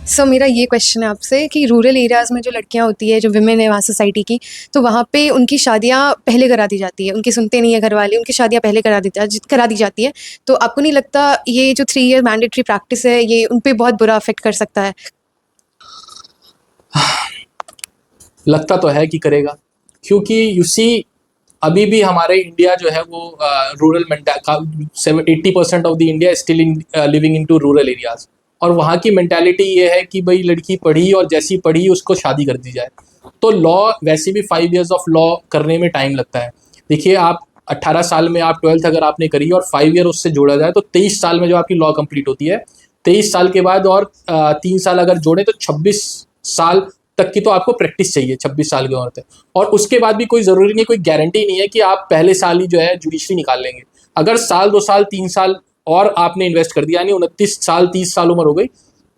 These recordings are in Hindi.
सो मेरा ये क्वेश्चन है आपसे कि रूरल एरियाज़ में जो लड़कियां होती है, जो विमेन है वहाँ सोसाइटी की, तो वहाँ पे उनकी शादियाँ पहले करा दी जाती है। उनकी सुनते नहीं है घर वाले, उनकी शादियाँ पहले करा दी जाती है। तो आपको नहीं लगता ये जो 3 ईयर मैंडेटरी प्रैक्टिस है, ये उन पे बहुत बुरा अफ़ेक्ट कर सकता है? लगता तो है कि करेगा, क्योंकि यू सी अभी भी हमारे इंडिया जो है वो rural mental 80% of the India still in living in to rural areas. और वहाँ की मेंटालिटी ये है कि भाई लड़की पढ़ी और जैसी पढ़ी उसको शादी कर दी जाए। तो लॉ वैसे भी 5 years ऑफ लॉ करने में टाइम लगता है। देखिए आप 18 साल में आप 12th अगर आपने करी और 5 year उससे जोड़ा जाए तो 23 साल में जो आपकी लॉ कंप्लीट होती है, 23 साल के बाद और 3 साल अगर जोड़े तो 26 साल तक की तो आपको प्रैक्टिस चाहिए 26 साल की उम्र तक। और उसके बाद भी कोई ज़रूरी नहीं, कोई गारंटी नहीं है कि आप पहले साल ही जो है जुडिशरी निकाल लेंगे। अगर साल 2 साल 3 साल और आपने इन्वेस्ट कर दिया, यानी 29 साल 30 साल उम्र हो गई,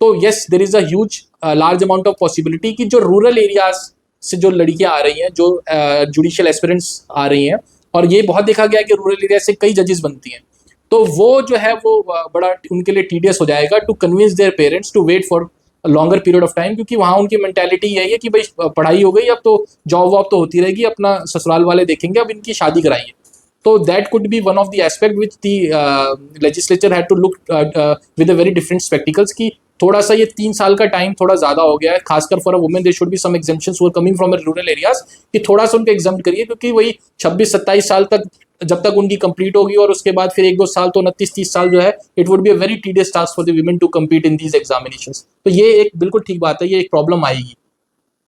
तो yes there is a huge large amount of possibility कि जो रूरल एरियाज से जो लड़कियां आ रही हैं, जो जुडिशियल एस्पिरेंट्स आ रही हैं, और ये बहुत देखा गया है कि रूरल एरिया से कई जजेस बनती हैं, तो वो जो है वो बड़ा उनके लिए टीडियस हो जाएगा to convince their parents to wait for longer period of time, क्योंकि वहाँ उनकी मेंटालिटी यही है कि भाई पढ़ाई हो गई, अब तो जॉब वॉब तो होती रहेगी, अपना ससुराल वाले देखेंगे, अब इनकी शादी कराइए। तो that could be one of the aspect which the legislature had to look with a very different spectacles की थोड़ा सा ये 3 साल का टाइम थोड़ा ज़्यादा हो गया है, खासकर for a women there should be some exemptions who are coming from rural areas, कि थोड़ा सा उनको एग्जाम करिए, क्योंकि वही 26-27 साल तक जब तक उनकी कंप्लीट होगी और उसके बाद फिर 1-2 साल तो 29-30 साल जो है, it would be a very tedious task for the women to compete in these examinations. तो ये एक बिल्कुल ठीक बात है, ये एक प्रॉब्लम आएगी।